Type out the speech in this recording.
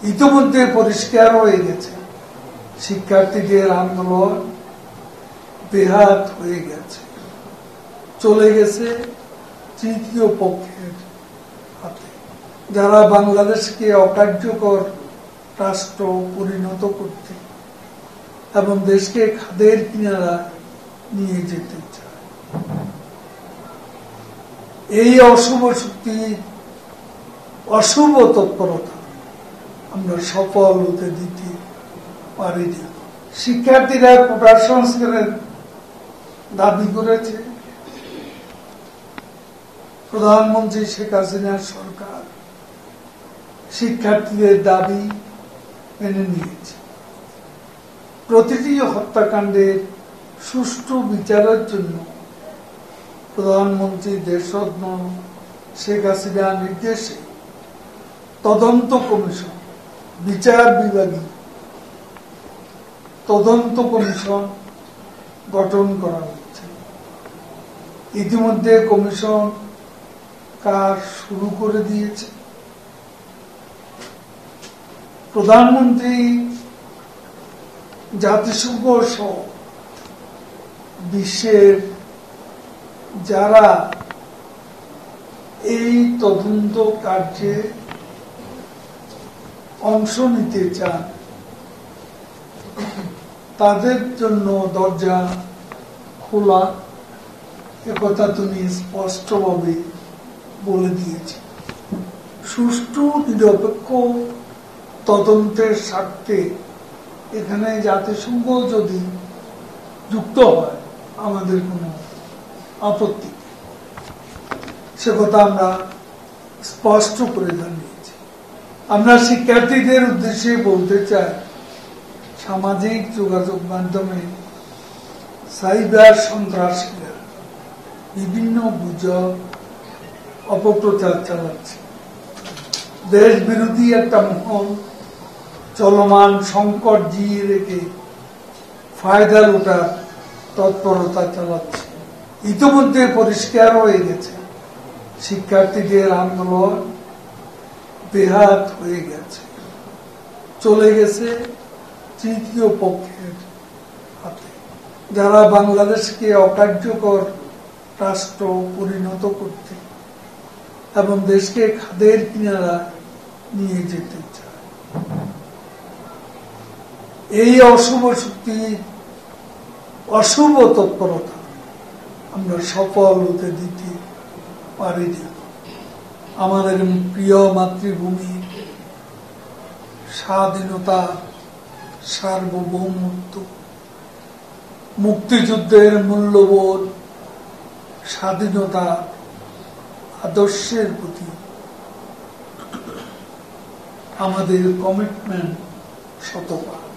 ইতিমধ্যে পরিষ্কার হয়ে গেছে শিক্ষার্থীদের আন্দোলন বেহাত হয়ে গেছে, চলে গেছে তৃতীয় পক্ষের হাতে, যারা বাংলাদেশকে অকার্যকর রাষ্ট্র পরিণত করতে এবং দেশকে খাদের কিনারা নিয়ে যেতে চায়। এই অশুভ শক্তির অশুভ তৎপরতা আমরা সফল হতে দিতে পারি না। শিক্ষার্থীরা কোটা সংস্কারের দাবি করেছে, প্রধানমন্ত্রী শেখ হাসিনার সরকার শিক্ষার্থীদের দাবি মেনে নিয়েছে। প্রতিটি হত্যাকাণ্ডের সুষ্ঠু বিচারের জন্য প্রধানমন্ত্রী দেশরত্ন শেখ হাসিনার নির্দেশে তদন্ত কমিশন, বিচার বিভাগী তদন্ত কমিশন গঠন করা হয়েছে। ইতিমধ্যে কমিশন কাজ শুরু করে দিয়েছে। প্রধানমন্ত্রী জাতিসংঘ সহ বিশ্বের যারা এই তদন্ত কার্যে অংশ নিতে চান তাদের জন্য দরজা খোলা, একথা তুমি স্পষ্টভাবে বলে দিয়েছি। সুষ্ঠু নিরপেক্ষ তদন্তের স্বার্থে এখানে জাতিসংঘ যদি যুক্ত হয় আমাদের কোনো আপত্তি, সে কথা আমরা স্পষ্ট করে জানিয়েছি। আমরা শিক্ষার্থীদের উদ্দেশ্যে বলতে চাই, সামাজিক যোগাযোগ মাধ্যমে সাইবার সন্ত্রাসীরা বিভিন্ন গুজব অপপ্রচার চালাচ্ছে। দেশ বিরোধী একটা মহল চলমান সংকট জিয়ে রেখে ফায়দা লুটার তৎপরতা চালাচ্ছে। ইতিমধ্যে পরিষ্কার হয়ে গেছে শিক্ষার্থীদের আন্দোলন বেহাত হয়ে গেছে, চলে গেছে তৃতীয় পক্ষের হাতে, যারা বাংলাদেশকে অকার্যকর রাষ্ট্র পরিণত করতে এবং দেশকে খাদের কিনারা নিয়ে যেতে চায়। এই অশুভ শক্তির অশুভ তৎপরতা আমরা সফল হতে দিতে পারি না। আমাদের প্রিয় মাতৃভূমি স্বাধীনতা, সার্বভৌমত্ব, মুক্তিযুদ্ধের মূল্যবোধ, স্বাধীনতা আদর্শের প্রতি আমাদের কমিটমেন্ট শতভাগ।